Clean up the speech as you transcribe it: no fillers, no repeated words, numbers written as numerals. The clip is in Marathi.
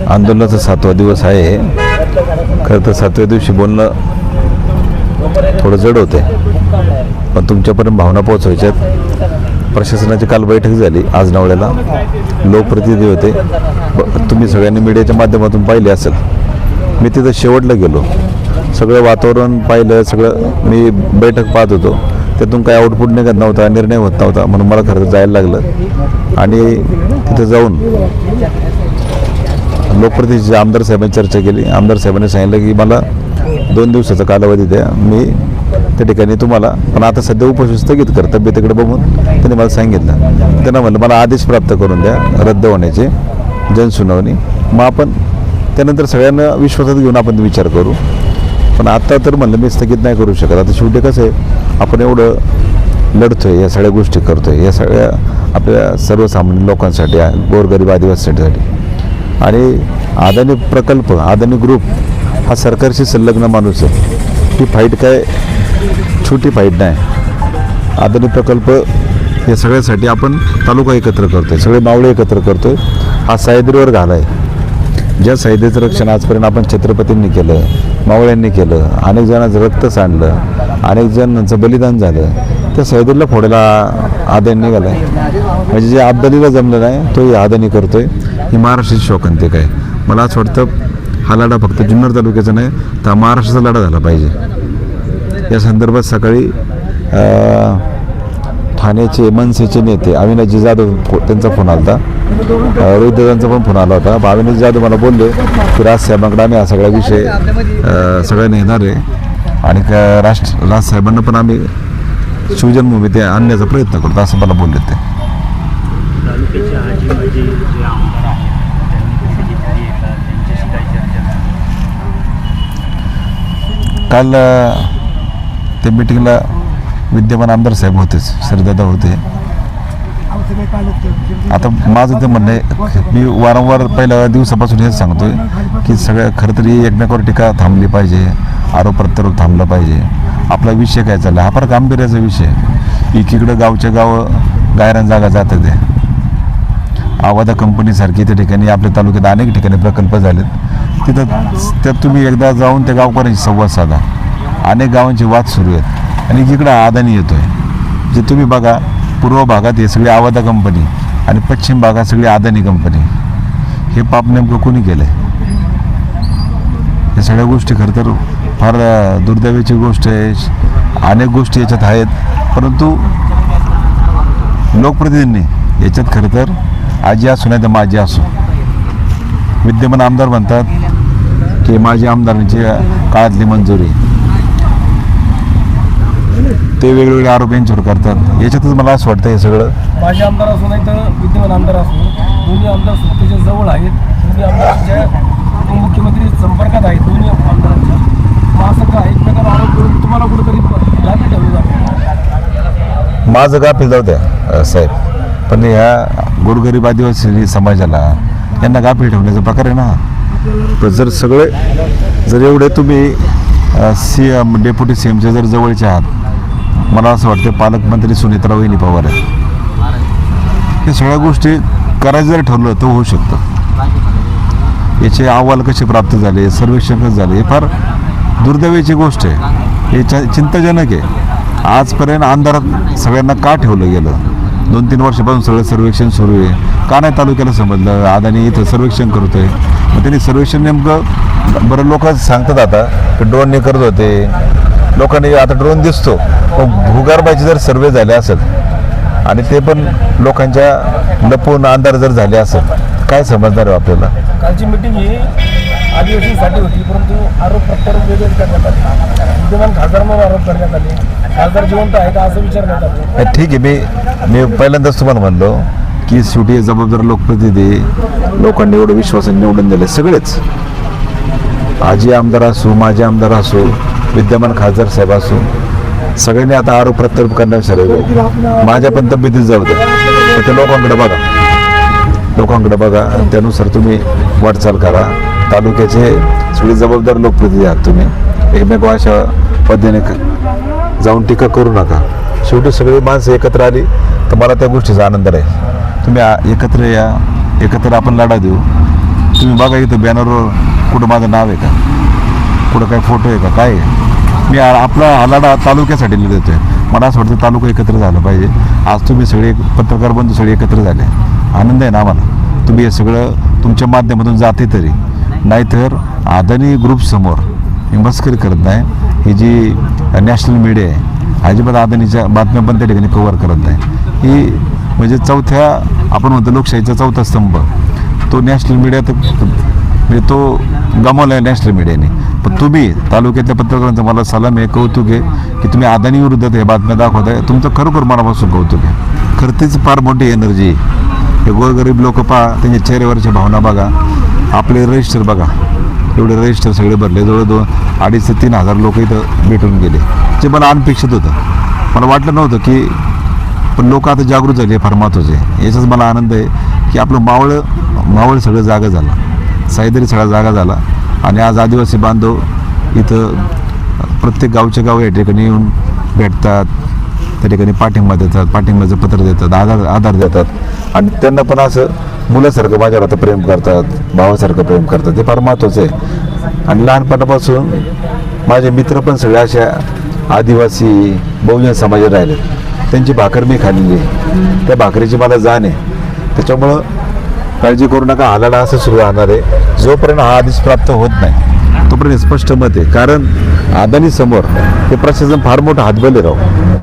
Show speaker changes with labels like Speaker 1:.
Speaker 1: आंदोलनाचा 7वा दिवस आहे. खरं तर 7व्या दिवशी बोलणं थोडं जड होते, पण तुमच्यापर्यंत भावना पोहोचवायच्यात. प्रशासनाची काल बैठक झाली आज नवळ्याला, लोकप्रतिनिधी होते. तुम्ही सगळ्यांनी मीडियाच्या माध्यमातून पाहिले असेल. मी तिथं शेवटला गेलो, सगळं वातावरण पाहिलं, सगळं मी बैठक पाहत होतो. त्यातून काही आउटपुट निघत नव्हता, निर्णय होत नव्हता, म्हणून मला खरं जायला लागलं. आणि तिथं जाऊन लोकप्रतिनिधी आमदार साहेबांनी चर्चा केली. आमदार साहेबांनी सांगितलं की मला 2 दिवसाचा कालावधी द्या, मी त्या ठिकाणी तुम्हाला, पण आता सध्या उपोषण स्थगित कर, तब्येतीकडे बघून त्यांनी मला सांगितलं. त्यांना म्हणलं मला आदेश प्राप्त करून द्या रद्द होण्याचे, जनसुनावणी. मग आपण त्यानंतर सगळ्यांना विश्वासात घेऊन आपण विचार करू. पण आता तर म्हणलं मी स्थगित नाही करू शकत. आता शेवटी कसं आहे, आपण एवढं लढतोय, या सगळ्या गोष्टी करतोय, या सगळ्या आपल्या सर्वसामान्य लोकांसाठी, गोरगरीब आदिवासीसाठी. आणि अदानी प्रकल्प, अदानी ग्रुप हा सरकारशी संलग्न माणूस आहे. ही फाईट काय छोटी फाईट नाही. अदानी प्रकल्प या सगळ्यासाठी आपण तालुका एकत्र करतोय, सगळे मावळे एकत्र करतोय. हा सह्याद्रीवर घाला आहे. ज्या सह्याद्रीचं रक्षण आजपर्यंत आपण छत्रपतींनी केलं, मावळ्यांनी केलं, अनेक जणांचं रक्त सांडलं, अनेक जणांचं बलिदान झालं, त्या सह्याद्रीला फोडायला अदानी निघाला आहे. म्हणजे जे अब्दालीला जमलं नाही तो अदानी करतोय. ही महाराष्ट्राची शोकांतिका आहे. मला असं वाटतं हा लढा फक्त जुन्नर तालुक्याचा नाही, तर महाराष्ट्राचा लढा झाला पाहिजे. या संदर्भात सकाळी ठाण्याचे मनसेचे नेते अविनाशजी जाधव, त्यांचा फोन आला होता, रोहितदादांचा पण फोन आला होता. अविनाश जाधव मला बोलले की राजसाहेबांकडे आम्ही हा सगळा विषय सगळ्यांनी येणार आहे आणि राजसाहेबांना पण आम्ही शिवजन्मभूमी ते आणण्याचा प्रयत्न करतो, असं मला बोलले ते. काल त्या मीटिंगला विद्यमान आमदार साहेब होतेच, श्रीदादा होते. आता माझं ते म्हणणं आहे, मी वारंवार पहिल्या दिवसापासून हेच सांगतोय की सगळ्या खरं तरी एकमेकावर टीका थांबली पाहिजे, आरोप प्रत्यारोप थांबला पाहिजे. आपला विषय काय चालला हा फार गांभीर्याचा विषय. एकीकडं गावच्या गावं गायरान जागा जातात आहे. आवादा कंपनीसारखी त्या ठिकाणी आपल्या तालुक्यात अनेक ठिकाणी प्रकल्प झालेत. तिथं त्यात तुम्ही एकदा जाऊन त्या गावकऱ्यांशी संवाद साधा. अनेक गावांचे वाद सुरू आहेत आणि एकीकडं अदानी येतो आहे. जे तुम्ही बघा, पूर्व भागात हे सगळी आवादा कंपनी आणि पश्चिम भागात सगळी अदानी कंपनी. हे पाप नेमकं कोणी केलं आहे? या सगळ्या गोष्टी खरं तर फार दुर्दैवाची गोष्ट आहे. अनेक गोष्टी याच्यात आहेत, परंतु लोकप्रतिनिधींनी याच्यात खरं तर आजी असू नाही तर माझी असू. विद्यमान आमदार म्हणतात की माझी आमदारांची काळातली मंजुरी, ते वेगवेगळे आरोप यांच्यावर करतात. याच्यातच मला असं वाटतं हे सगळं
Speaker 2: माझे आमदार असो नाही तर विद्यमान आमदार असो, दोन्ही आमदार स्वतःच्या जवळ आहेत. दोन्ही आमदारांच्या उपमुख्यमंत्री संपर्कात आहेत. दोन्ही आमदारांच्या मग असं काय एकमेकांवर आरोप करून तुम्हाला कुठेतरी गाफील ठेवलं जातं.
Speaker 1: माझं गाफील जाऊ द्या साहेब, पण ह्या गोरगरीब आदिवासी समाजाला यांना गाफील ठेवण्याचा प्रकार आहे ना. तर जर एवढे तुम्ही CM डेप्युटी CMचे जर जवळचे आहात, मला असं वाटतं पालकमंत्री सुनेत्रा वहिनी पवार आहेत. हे सगळ्या गोष्टी करायचं जर ठरलं तर होऊ शकतं. याचे अहवाल कसे प्राप्त झाले, सर्वेक्षण कसं झाले, हे फार दुर्दैवाची गोष्ट आहे. हे चिंताजनक आहे. आजपर्यंत अंधारात सगळ्यांना का ठेवलं गेलं? 2-3 वर्षापासून सगळं सर्वेक्षण सुरू आहे. का नाही तालुक्याला समजलं अदानी इथं सर्वेक्षण करतोय? मग त्यांनी सर्वेक्षण नेमकं बरं लोक सांगतात आता की ड्रोनने करत होते. लोकांनी आता ड्रोन दिसतो, पण भूगर्भाचे जर सर्वे झाले असेल आणि ते पण लोकांच्या लपून अंधार जर झाले असेल, काय समजणार आहे आपल्याला?
Speaker 2: कालची मीटिंग ही आदिवासींसाठी होती, परंतु आरोप प्रत्यारोप वेगळेच करण्यात आले. विद्यमान खासदारांवर आरोप करण्यात आले. खासदार जिवंत आहे का असं विचारण्यात आलं.
Speaker 1: ठीक आहे, मी पहिल्यांदाच तुम्हाला म्हणलो की शेवटी जबाबदार लोकप्रतिनिधी लोकांनी एवढं विश्वासाने निवडून दिले. सगळेच आजी आमदार असो, माझे आमदार असो, विद्यमान खासदार साहेब असो, सगळ्यांनी आता आरोप प्रत्यारोप करण्याविषयी माझ्या पण तब्येतीत जाऊ द्या. तर ते लोकांकडे बघा, त्यानुसार तुम्ही वाटचाल करा. तालुक्याचे सगळे जबाबदार लोकप्रतिनिधी आहात तुम्ही. एकमेक अशा पद्धतीने जाऊन टीका करू नका. शेवटी सगळी माणसं एकत्र आली तर मला त्या गोष्टीचा आनंद आहे. तुम्ही एकत्र या, एकत्र आपण लढा देऊ. तुम्ही बघा इथं बॅनरवर कुठं माझं नाव आहे का, कुठं काय फोटो आहे का, काय आहे? मी आपला हालाडा तालुक्यासाठी देतोय. मला असं वाटतं तालुका एकत्र झाला पाहिजे. आज तुम्ही सगळे पत्रकार बंधू सगळे एकत्र झाले, आनंद आहे ना आम्हाला. तुम्ही हे सगळं तुमच्या माध्यमातून जाते तरी, नाहीतर अदानी ग्रुपसमोर ही मस्करी करत नाही. ही जी नॅशनल मीडिया आहे अजिबात अदानीच्या बातम्या पण त्या ठिकाणी कव्हर करत नाही. ही म्हणजे आपण म्हणतो लोकशाहीचा चौथा स्तंभ तो नॅशनल मीडिया तर म्हणजे तो गमावला आहे नॅशनल मीडियाने. पण तुम्ही तालुक्यातल्या पत्रकारांचं मला सलाम आहे, कौतुक आहे की तुम्ही अदानी विरुद्ध हे बातम्या दाखवताय. तुमचं खरोखर मनापासून कौतुक आहे. खरंच फार मोठी एनर्जी. हे गोरगरीब लोक पहा, त्यांच्या चेहऱ्यावरच्या भावना बघा, आपले रजिस्टर बघा, एवढे रजिस्टर सगळे भरले, जवळ 2,500 ते 3,000 लोक इथं भेटून गेले. जे मला अनपेक्षित होतं, मला वाटलं नव्हतं की, पण लोक आता जागृत झाले, फार महत्त्वाचे आहे. याचाच मला आनंद आहे की आपलं मावळ सगळं जागा झालं, सायदरी सगळा जागा झाला. आणि आज आदिवासी बांधव इथं प्रत्येक गावच्या गाव या ठिकाणी येऊन भेटतात, त्या ठिकाणी पाठिंबा देतात, पाठिंबाचं पत्र देतात, आधार देतात. आणि त्यांना पण असं मुलासारखं माझ्यावर आता प्रेम करतात, भावासारखं प्रेम करतात. ते फार महत्त्वाचं आहे. आणि लहानपणापासून माझे मित्र पण सगळे अशा आदिवासी बहुजन समाजात राहिले. त्यांची भाकर मी खाल्लेली आहे, त्या भाकरीची मला जाण आहे. त्याच्यामुळं काळजी करू नका, हालाडा असं सुरू राहणार आहे. जोपर्यंत हा आदेश प्राप्त होत नाही तोपर्यंत स्पष्ट मत आहे. कारण अदानी समोर हे प्रशासन फार मोठं हातबल आहे राव.